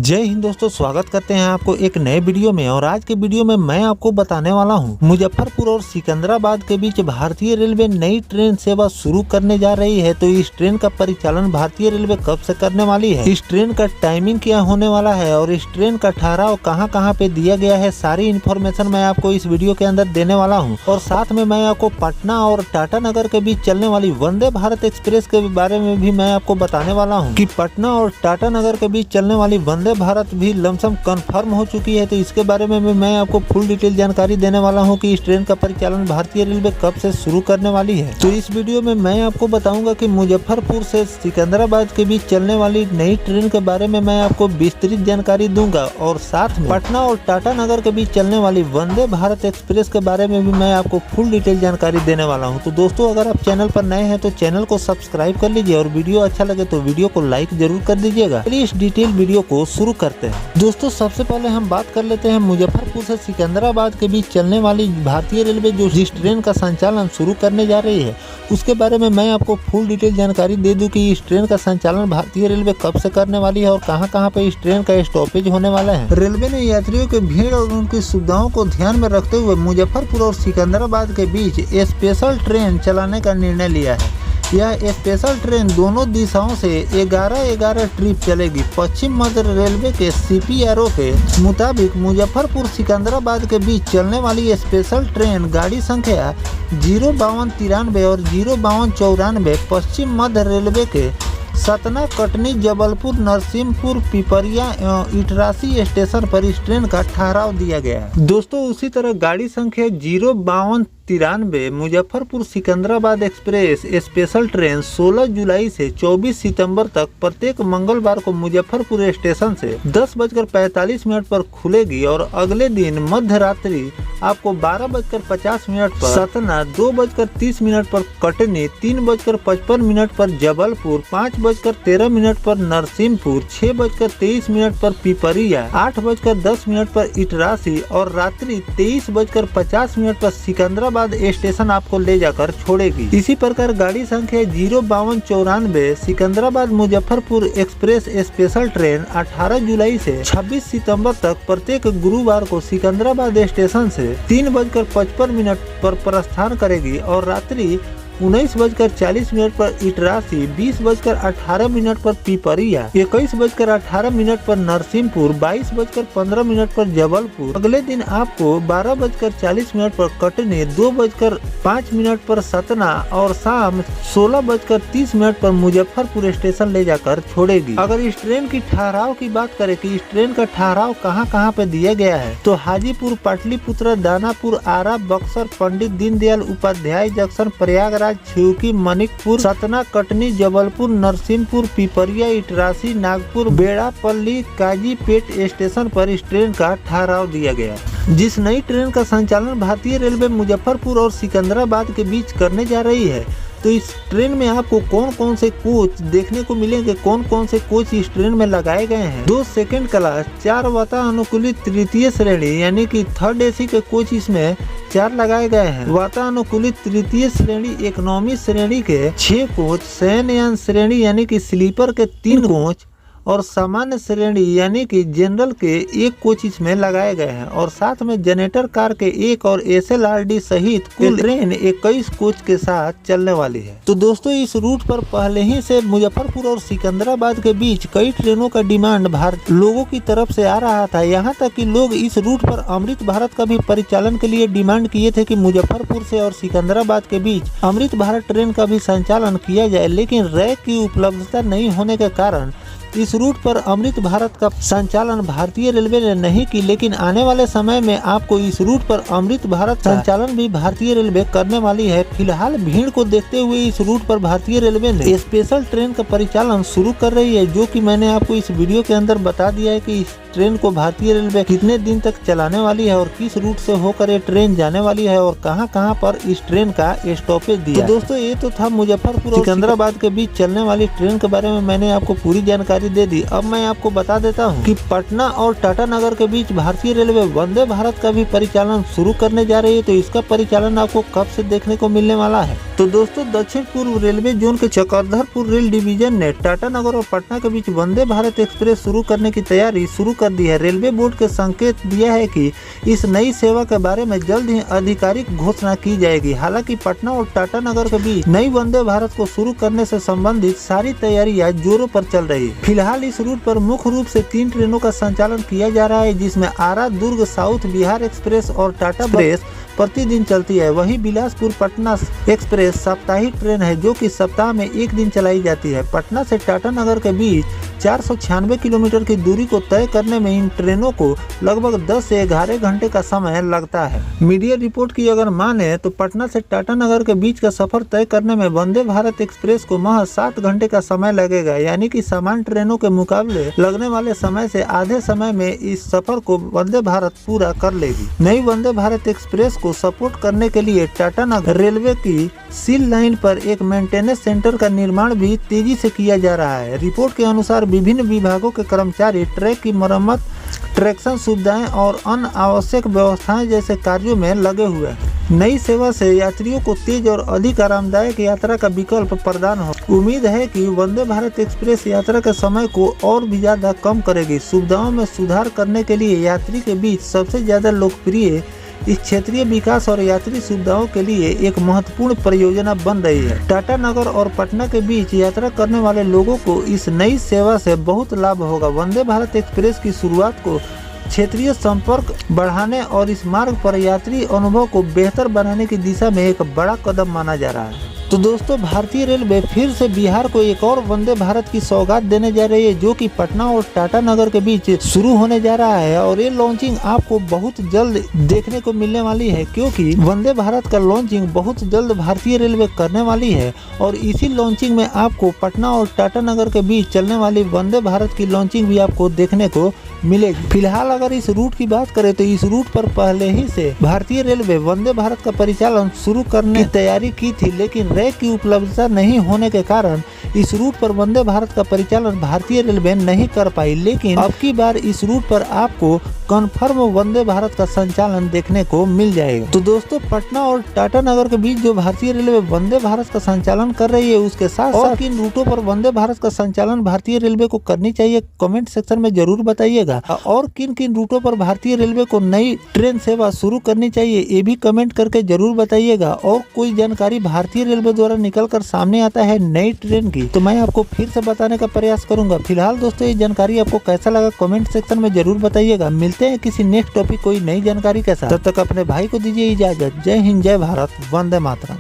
जय हिंद दोस्तों, स्वागत करते हैं आपको एक नए वीडियो में। और आज के वीडियो में मैं आपको बताने वाला हूं मुजफ्फरपुर और सिकंदराबाद के बीच भारतीय रेलवे नई ट्रेन सेवा शुरू करने जा रही है। तो इस ट्रेन का परिचालन भारतीय रेलवे कब से करने वाली है, इस ट्रेन का टाइमिंग क्या होने वाला है और इस ट्रेन का ठहराव कहां पे दिया गया है, सारी इन्फॉर्मेशन मैं आपको इस वीडियो के अंदर देने वाला हूँ। और साथ में मैं आपको पटना और टाटानगर के बीच चलने वाली वंदे भारत एक्सप्रेस के बारे में भी मैं आपको बताने वाला हूँ कि पटना और टाटानगर के बीच चलने वाली वंदे भारत भी लमसम कंफर्म हो चुकी है। तो इसके बारे में मैं आपको फुल डिटेल जानकारी देने वाला हूं कि इस ट्रेन का परिचालन भारतीय रेलवे कब से शुरू करने वाली है। तो इस वीडियो में मैं आपको बताऊंगा कि मुजफ्फरपुर से सिकंदराबाद के बीच चलने वाली नई ट्रेन के बारे में मैं आपको विस्तृत जानकारी दूंगा और साथ में पटना और टाटानगर के बीच चलने वाली वंदे भारत एक्सप्रेस के बारे में भी मैं आपको फुल डिटेल जानकारी देने वाला हूँ। तो दोस्तों, अगर आप चैनल पर नए हैं तो चैनल को सब्सक्राइब कर लीजिए और वीडियो अच्छा लगे तो वीडियो को लाइक जरूर कर दीजिएगा। चलिए इस डिटेल वीडियो को शुरू करते हैं। दोस्तों, सबसे पहले हम बात कर लेते हैं मुजफ्फरपुर से सिकंदराबाद के बीच चलने वाली भारतीय रेलवे जो जिस ट्रेन का संचालन शुरू करने जा रही है उसके बारे में मैं आपको फुल डिटेल जानकारी दे दूं कि इस ट्रेन का संचालन भारतीय रेलवे कब से करने वाली है और कहां पे इस ट्रेन का स्टॉपेज होने वाला है। रेलवे ने यात्रियों की भीड़ और उनकी सुविधाओं को ध्यान में रखते हुए मुजफ्फरपुर और सिकंदराबाद के बीच स्पेशल ट्रेन चलाने का निर्णय लिया है। यह स्पेशल ट्रेन दोनों दिशाओं से 11 ट्रिप चलेगी। पश्चिम मध्य रेलवे के CPRO के मुताबिक मुजफ्फरपुर सिकंदराबाद के बीच चलने वाली स्पेशल ट्रेन गाड़ी संख्या 05293 और 05294 पश्चिम मध्य रेलवे के सतना, कटनी, जबलपुर, नरसिंहपुर, पिपरिया एवं इटरासी स्टेशन पर इस ट्रेन का ठहराव दिया गया है। दोस्तों, उसी तरह गाड़ी संख्या 05293 Muzaffarpur Secunderabad express special train 16 जुलाई से 24 सितंबर तक प्रत्येक मंगलवार को मुजफ्फरपुर स्टेशन से 10:45 पर खुलेगी और अगले दिन मध्य रात्रि आपको 12:50 पर सतना, 2:30 पर कटनी, 3:55 पर जबलपुर, 5:13 पर नरसिंहपुर, 6:23 पर पिपरिया, 8:10 पर इटरासी और रात्रि 23:50 पर सिकंदराबाद स्टेशन आपको ले जाकर छोड़ेगी। इसी प्रकार गाड़ी संख्या 05294 Secunderabad Muzaffarpur express special train 18 जुलाई से 26 सितंबर तक प्रत्येक गुरुवार को सिकंदराबाद स्टेशन से 3:55 पर प्रस्थान करेगी और रात्रि 19:40 पर इटरासी, 20:18 पर पिपरिया, 21:18 पर नरसिंहपुर, 22:15 पर जबलपुर। अगले दिन आपको 12:40 पर कटनी, 2:05 पर सतना और शाम 16:30 पर मुजफ्फरपुर स्टेशन ले जाकर छोड़ेगी। अगर इस ट्रेन की ठहराव की बात करें कि इस ट्रेन का ठहराव कहां पे दिया गया है तो हाजीपुर, पाटलिपुत्र, दानापुर, आरा, बक्सर, पंडित दीनदयाल उपाध्याय जंक्शन, प्रयागराज, छिवकी, मनिकपुर, सतना, कटनी, जबलपुर, नरसिंहपुर, पिपरिया, इटरासी, नागपुर, बेड़ापल्ली, काजीपेट स्टेशन पर इस ट्रेन का ठहराव दिया गया। जिस नई ट्रेन का संचालन भारतीय रेलवे मुजफ्फरपुर और सिकंदराबाद के बीच करने जा रही है तो इस ट्रेन में आपको कौन से कोच देखने को मिलेंगे, कौन से कोच इस ट्रेन में लगाए गए हैं। 2 सेकंड क्लास, 4 वातानुकूलित तृतीय श्रेणी यानी कि थर्ड AC के कोच इसमें 4 लगाए गए हैं। वातानुकूलित तृतीय श्रेणी इकोनॉमी श्रेणी के 6 कोच, शयनयान श्रेणी यानी कि स्लीपर के 3 कोच और सामान्य श्रेणी यानी कि जनरल के 1 कोच इसमें लगाए गए हैं और साथ में जनरेटर कार के 1 और SLRD सहित कुल ट्रेन 21 कोच के साथ चलने वाली है। तो दोस्तों, इस रूट पर पहले ही से मुजफ्फरपुर और सिकंदराबाद के बीच कई ट्रेनों का डिमांड भारत लोगों की तरफ से आ रहा था। यहाँ तक कि लोग इस रूट पर अमृत भारत का भी परिचालन के लिए डिमांड किए थे कि मुजफ्फरपुर से और सिकंदराबाद के बीच अमृत भारत ट्रेन का भी संचालन किया जाए, लेकिन रैक की उपलब्धता नहीं होने के कारण इस रूट पर अमृत भारत का संचालन भारतीय रेलवे ने नहीं की। लेकिन आने वाले समय में आपको इस रूट पर अमृत भारत संचालन भी भारतीय रेलवे करने वाली है। फिलहाल भीड़ को देखते हुए इस रूट पर भारतीय रेलवे ने स्पेशल ट्रेन का परिचालन शुरू कर रही है, जो कि मैंने आपको इस वीडियो के अंदर बता दिया है कि इस ट्रेन को भारतीय रेलवे कितने दिन तक चलाने वाली है और किस रूट से होकर ये ट्रेन जाने वाली है और कहां पर इस ट्रेन का स्टॉपेज दिया। तो दोस्तों, ये तो था मुजफ्फरपुर और सिकंदराबाद के बीच चलने वाली ट्रेन के बारे में मैंने आपको पूरी जानकारी जानकारी दे दी। अब मैं आपको बता देता हूँ कि पटना और टाटानगर के बीच भारतीय रेलवे वंदे भारत का भी परिचालन शुरू करने जा रही है। तो इसका परिचालन आपको कब से देखने को मिलने वाला है? तो दोस्तों, दक्षिण पूर्व रेलवे जोन के चक्रधरपुर रेल डिवीजन ने टाटानगर और पटना के बीच वंदे भारत एक्सप्रेस शुरू करने की तैयारी शुरू कर दी है। रेलवे बोर्ड के संकेत दिया है कि इस नई सेवा के बारे में जल्द ही आधिकारिक घोषणा की जाएगी। हालांकि पटना और टाटानगर के बीच नई वंदे भारत को शुरू करने से संबंधित सारी तैयारियां जोरों पर चल रही है। फिलहाल इस रूट पर मुख्य रूप से 3 ट्रेनों का संचालन किया जा रहा है, जिसमें आरा दुर्ग साउथ बिहार एक्सप्रेस और टाटा एक्सप्रेस प्रतिदिन चलती है। वही बिलासपुर पटना एक्सप्रेस साप्ताहिक ट्रेन है, जो कि सप्ताह में 1 दिन चलाई जाती है। पटना से टाटानगर के बीच 496 किलोमीटर की दूरी को तय करने में इन ट्रेनों को लगभग 10 से 11 घंटे का समय लगता है। मीडिया रिपोर्ट की अगर माने तो पटना से टाटानगर के बीच का सफर तय करने में वंदे भारत एक्सप्रेस को महज 7 घंटे का समय लगेगा, यानी कि सामान्य ट्रेनों के मुकाबले लगने वाले समय से आधे समय में इस सफर को वंदे भारत पूरा कर लेगी। नई वंदे भारत एक्सप्रेस को सपोर्ट करने के लिए टाटानगर रेलवे की सील लाइन पर एक मेंटेनेंस सेंटर का निर्माण भी तेजी से किया जा रहा है। रिपोर्ट के अनुसार विभिन्न विभागों के कर्मचारी ट्रैक की मरम्मत, ट्रैक्शन सुविधाएं और अन्य आवश्यक व्यवस्थाएं जैसे कार्यों में लगे हुए हैं। नई सेवा से यात्रियों को तेज और अधिक आरामदायक यात्रा का विकल्प प्रदान हो। उम्मीद है कि वंदे भारत एक्सप्रेस यात्रा के समय को और भी ज्यादा कम करेगी। सुविधाओं में सुधार करने के लिए यात्री के बीच सबसे ज्यादा लोकप्रिय इस क्षेत्रीय विकास और यात्री सुविधाओं के लिए एक महत्वपूर्ण परियोजना बन रही है। टाटानगर और पटना के बीच यात्रा करने वाले लोगों को इस नई सेवा से बहुत लाभ होगा। वंदे भारत एक्सप्रेस की शुरुआत को क्षेत्रीय संपर्क बढ़ाने और इस मार्ग पर यात्री अनुभव को बेहतर बनाने की दिशा में एक बड़ा कदम माना जा रहा है। तो दोस्तों, भारतीय रेलवे फिर से बिहार को एक और वंदे भारत की सौगात देने जा रही है, जो कि पटना और टाटानगर के बीच शुरू होने जा रहा है। और ये लॉन्चिंग आपको बहुत जल्द देखने को मिलने वाली है, क्योंकि वंदे भारत का लॉन्चिंग बहुत जल्द भारतीय रेलवे करने वाली है। और इसी लॉन्चिंग में आपको पटना और टाटानगर के बीच चलने वाली वंदे भारत की लॉन्चिंग भी आपको देखने को मिलेगी। फिलहाल अगर इस रूट की बात करें तो इस रूट पर पहले ही से भारतीय रेलवे वंदे भारत का परिचालन शुरू करने की तैयारी की थी, लेकिन रैक की उपलब्धता नहीं होने के कारण इस रूट पर वंदे भारत का परिचालन भारतीय रेलवे नहीं कर पाई। लेकिन अब की बार इस रूट पर आपको कन्फर्म वंदे भारत का संचालन देखने को मिल जाएगा। तो दोस्तों, पटना और टाटानगर के बीच जो भारतीय रेलवे वंदे भारत का संचालन कर रही है, उसके साथ साथ किन रूटों पर वंदे भारत का संचालन भारतीय रेलवे को करनी चाहिए, कमेंट सेक्शन में जरूर बताइएगा। और किन किन रूटों पर भारतीय रेलवे को नई ट्रेन सेवा शुरू करनी चाहिए, ये भी कमेंट करके जरूर बताइएगा। और कोई जानकारी भारतीय रेलवे द्वारा निकल कर सामने आता है नई ट्रेन की, तो मैं आपको फिर से बताने का प्रयास करूंगा। फिलहाल दोस्तों, ये जानकारी आपको कैसा लगा कमेंट सेक्शन में जरूर बताइएगा। मिलते हैं किसी नेक्स्ट टॉपिक कोई नई जानकारी के साथ। तब तक अपने भाई को दीजिए इजाजत। जय हिंद, जय भारत, वंदे मातरम।